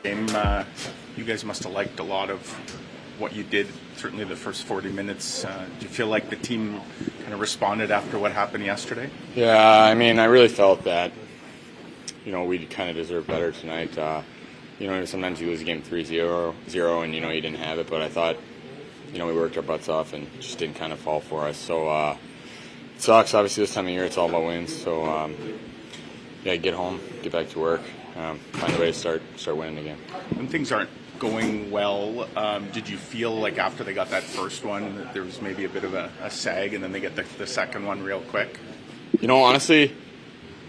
Game, you guys must have liked a lot of what you did, certainly the first 40 minutes. Do you feel like the team kind of responded after what happened yesterday? Yeah, I mean, I really felt that, we kind of deserved better tonight. Sometimes you lose a game 3-0 and, you didn't have it, but I thought, we worked our butts off and just didn't kind of fall for us. So it sucks. Obviously, this time of year, it's all about wins. So, get home, get back to work, find a way to start winning again. When things aren't going well, did you feel like after they got that first one that there was maybe a bit of a sag and then they get the second one real quick? Honestly,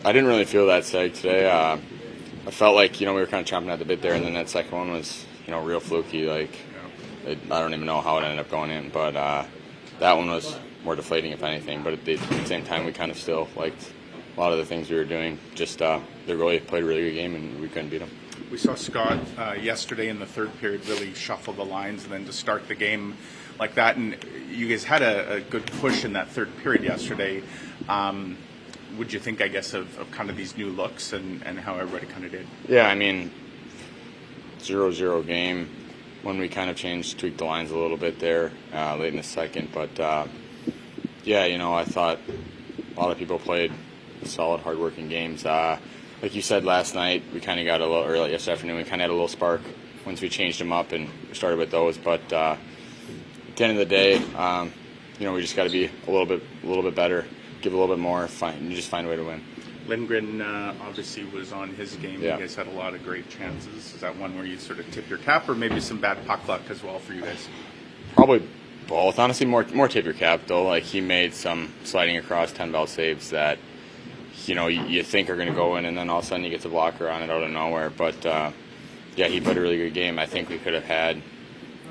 I didn't really feel that sag today. I felt like, we were kind of chomping at the bit there, and then that second one was, real fluky. Like, I don't even know how it ended up going in, but that one was more deflating, if anything. But at the same time, we kind of still liked a lot of the things we were doing. Just they really played a really good game, and we couldn't beat them. We saw Scott yesterday in the third period really shuffle the lines and then to start the game like that. And you guys had a good push in that third period yesterday. Would you think, I guess, of kind of these new looks and how everybody kind of did? Yeah, I mean, 0-0 game when we kind of tweaked the lines a little bit there late in the second. But, I thought a lot of people played solid, hard-working games. Like you said last night, we kind of got a little, or yesterday afternoon, we kind of had a little spark once we changed them up and started with those. But at the end of the day, we just got to be a little bit better, give a little bit more, and just find a way to win. Lindgren obviously was on his game. Yeah. You guys had a lot of great chances. Is that one where you sort of tip your cap, or maybe some bad puck luck as well for you guys? Probably both. Honestly, more tip your cap, though. Like, he made some sliding across 10-belt saves that you think are going to go in, and then all of a sudden he gets a blocker on it out of nowhere. But, he played a really good game. I think we could have had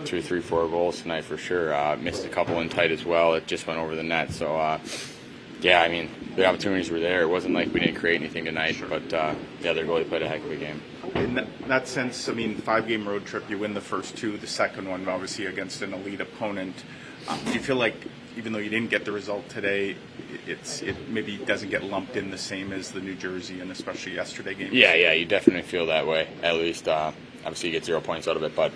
2, 3, 4 goals tonight for sure. Missed a couple in tight as well. It just went over the net. So, the opportunities were there. It wasn't like we didn't create anything tonight. Sure. But, their goalie played a heck of a game. In that sense, 5-game road trip, you win the first two, the second one obviously against an elite opponent. Do you feel like, even though you didn't get the result today, it maybe doesn't get lumped in the same as the New Jersey and especially yesterday game? Yeah, you definitely feel that way. At least, obviously, you get 0 points out of it. But,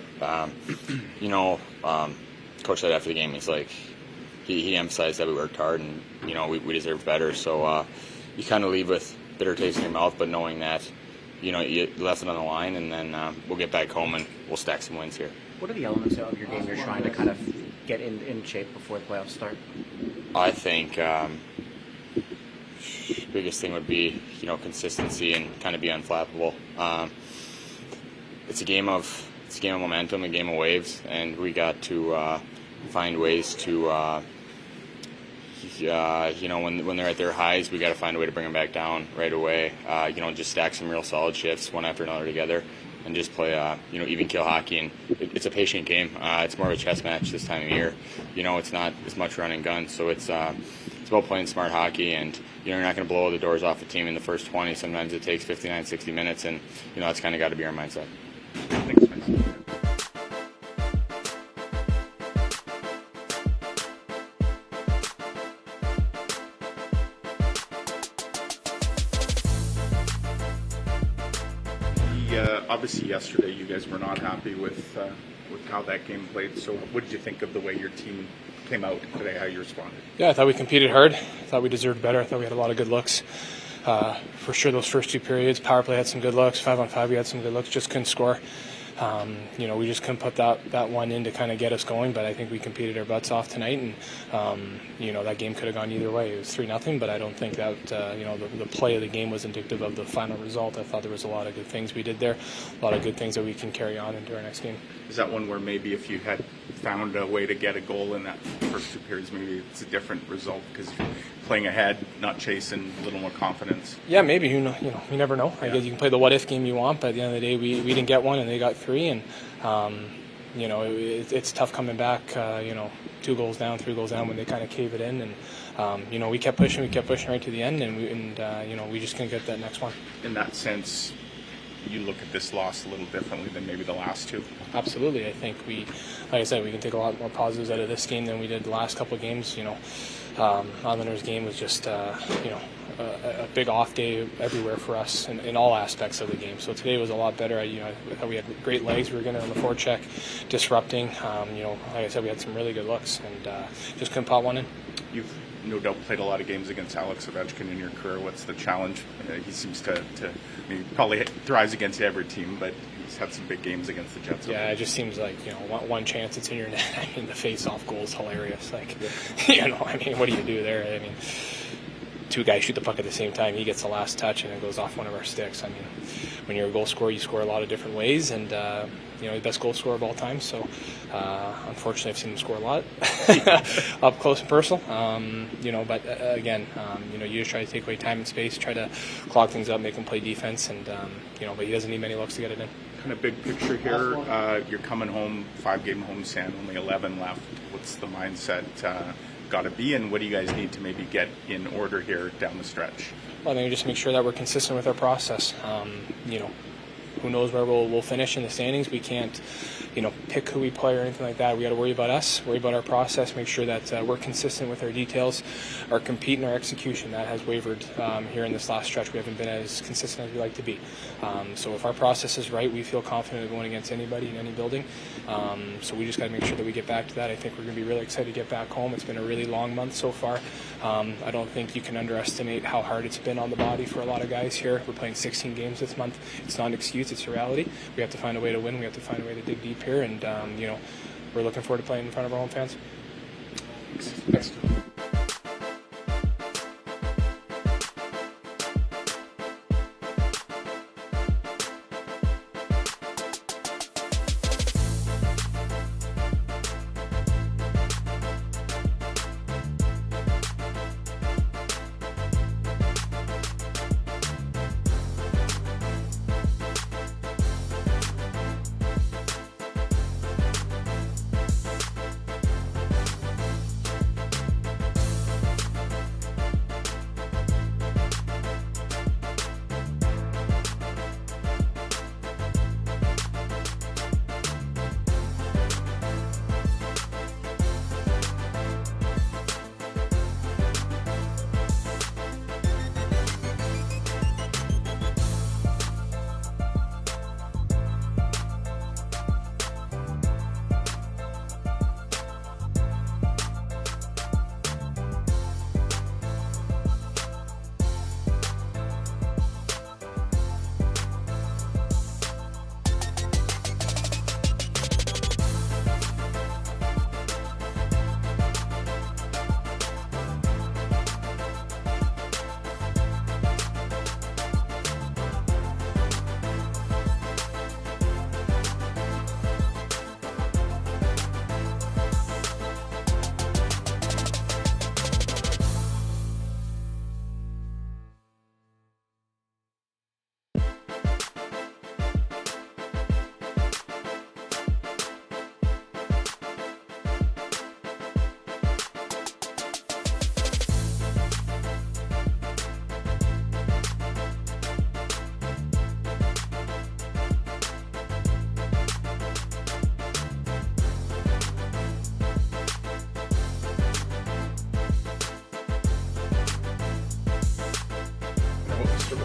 Coach said after the game, he's like, he emphasized that we worked hard and, we deserved better. So you kind of leave with bitter taste in your mouth, but knowing that, you left it on the line, and then we'll get back home and we'll stack some wins here. What are the elements of your game you're trying to kind of get in shape before the playoffs start? I think biggest thing would be, consistency and kind of be unflappable. It's a game of momentum, a game of waves, and we got to find ways to, when they're at their highs, we got to find a way to bring them back down right away. Just stack some real solid shifts one after another together, and just play, even kill hockey. And it's a patient game. It's more of a chess match this time of year. It's not as much run and gun, so it's about playing smart hockey. And you're not going to blow the doors off a team in the first 20. Sometimes it takes 59, 60 minutes, and that's kind of got to be our mindset. Thanks, Vince. Obviously, yesterday you guys were not happy with how that game played. So, what did you think of the way your team came out today? How you responded? Yeah, I thought we competed hard. I thought we deserved better. I thought we had a lot of good looks. For sure, those first two periods, power play had some good looks. 5-on-5, we had some good looks. Just couldn't score. We just couldn't put that one in to kind of get us going, but I think we competed our butts off tonight, and that game could have gone either way. It was 3-0, but I don't think that the play of the game was indicative of the final result. I thought there was a lot of good things we did there, a lot of good things that we can carry on into our next game. Is that one where maybe if you had found a way to get a goal in that first two periods, maybe it's a different result because you're playing ahead, not chasing, a little more confidence? Yeah, maybe. You never know. I guess you can play the what-if game you want, but at the end of the day, we didn't get one and they got 3, and it's tough coming back. 2 goals down, 3 goals down when they kind of cave it in, and we kept pushing right to the end, and we just couldn't get that next one. In that sense, you look at this loss a little differently than maybe the last two? Absolutely. I think like I said, we can take a lot more positives out of this game than we did the last couple of games. Islanders game was just, a big off day everywhere for us in all aspects of the game. So today was a lot better. I thought we had great legs. We were getting on the forecheck, disrupting. Like I said, we had some really good looks and just couldn't pot one in. You've no doubt played a lot of games against Alex Ovechkin in your career. What's the challenge? He seems to he probably thrives against every team, but he's had some big games against the Jets. Yeah, it just seems like, one chance it's in your net. I mean, the face-off goal is hilarious. Like, what do you do there? I mean, two guys shoot the puck at the same time. He gets the last touch, and it goes off one of our sticks. I mean, when you're a goal scorer, you score a lot of different ways, and the best goal scorer of all time. So, unfortunately, I've seen him score a lot up close and personal. But again, you just try to take away time and space, try to clog things up, make him play defense, and but he doesn't need many looks to get it in. Kind of big picture here. You're coming home, 5-game homestand, only 11 left. What's the mindset got to be, and what do you guys need to maybe get in order here down the stretch? Well, I think we just make sure that we're consistent with our process. Who knows where we'll finish in the standings? We can't, pick who we play or anything like that. We got to worry about us, worry about our process, make sure that we're consistent with our details, our compete and our execution. That has wavered here in this last stretch. We haven't been as consistent as we like to be. So if our process is right, we feel confident of going against anybody in any building. So we just got to make sure that we get back to that. I think we're going to be really excited to get back home. It's been a really long month so far. I don't think you can underestimate how hard it's been on the body for a lot of guys here. We're playing 16 games this month. It's not an excuse. It's a reality. We have to find a way to win. We have to find a way to dig deep here, and we're looking forward to playing in front of our home fans. Thanks.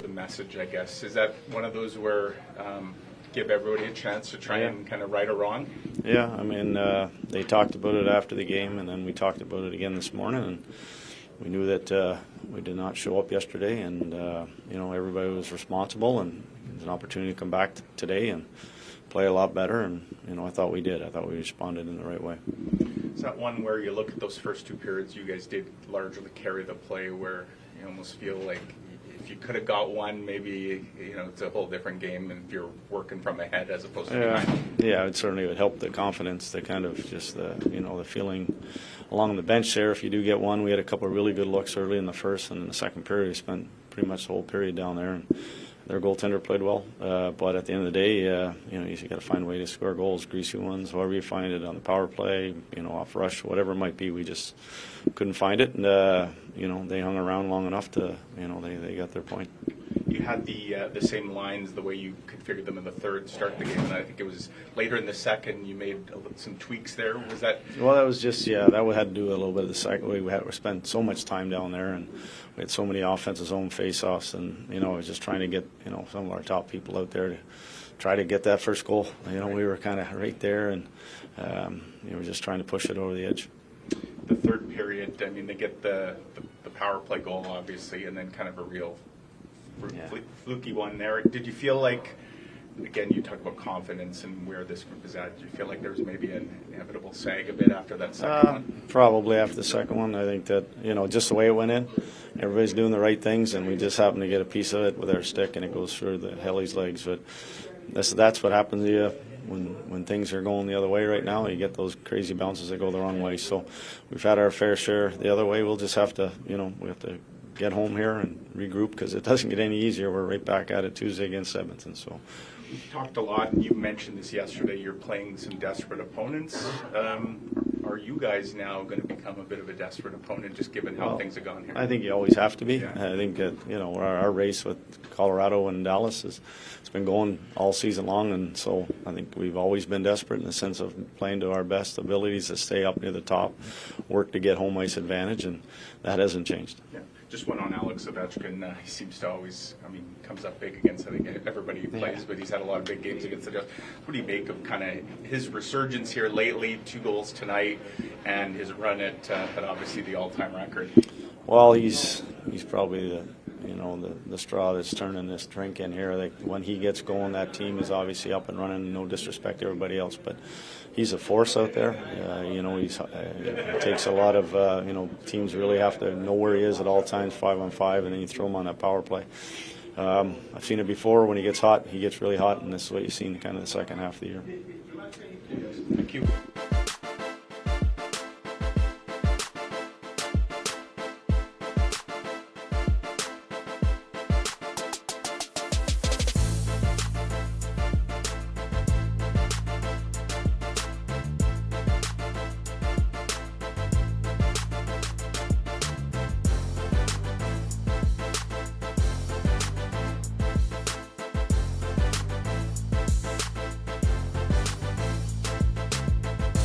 Message, I guess. Is that one of those where give everybody a chance to try and kind of right or wrong? Yeah, I mean, they talked about it after the game, and then we talked about it again this morning, and we knew that we did not show up yesterday, and everybody was responsible, and there's an opportunity to come back today and play a lot better, and I thought we did. I thought we responded in the right way. Is that one where you look at those first two periods, you guys did largely carry the play, where you almost feel like if you could have got one, maybe it's a whole different game, and if you're working from ahead as opposed to behind. Yeah, it certainly would help the confidence, the kind of just the feeling along the bench there. If you do get one, we had a couple of really good looks early in the first, and in the second period, we spent pretty much the whole period down there, and their goaltender played well. But at the end of the day, you got to find a way to score goals, greasy ones, however you find it on the power play, off rush, whatever it might be. We just couldn't find it, and they hung around long enough to, they got their point. You you had the same lines the way you configured them in the third to start the game, and I think it was later in the second you made some tweaks there. Was that? Well, that was just that had to do a little bit of the second. We spent so much time down there, and we had so many offensive zone face-offs, and I was just trying to get some of our top people out there to try to get that first goal. We were kind of right there, and we're just trying to push it over the edge. The third period, I mean, they get the power play goal, obviously, and then kind of a real fluky one there. Did you feel like, again, you talk about confidence and where this group is at, did you feel like there was maybe an inevitable sag a bit after that second one? Probably after the second one. I think that, just the way it went in, everybody's doing the right things, and we just happened to get a piece of it with our stick, and it goes through the Helly's legs. But that's what happens to you when things are going the other way right now. You get those crazy bounces that go the wrong way. So we've had our fair share the other way. We'll just have to, we have to get home here and regroup, because it doesn't get any easier. We're right back at it Tuesday against Edmonton. So we've talked a lot, and you mentioned this yesterday, you're playing some desperate opponents. Are you guys now going to become a bit of a desperate opponent, just given how things have gone here? I think you always have to be. Yeah. I think that our race with Colorado and Dallas it's been going all season long, and so I think we've always been desperate in the sense of playing to our best abilities to stay up near the top, work to get home ice advantage, and that hasn't changed. Yeah. Just one on Alex Ovechkin. He seems to always, comes up big against, I think, everybody he plays, but he's had a lot of big games against the Jets. What do you make of kind of his resurgence here lately, 2 goals tonight, and his run at obviously the all-time record? Well, he's probably the straw that's turning this drink in here. Like, when he gets going, that team is obviously up and running. No disrespect to everybody else, but he's a force out there. It takes a lot of teams really have to know where he is at all times, 5-on-5, and then you throw him on that power play. I've seen it before. When he gets hot, he gets really hot, and this is what you've seen kind of the second half of the year. Thank you.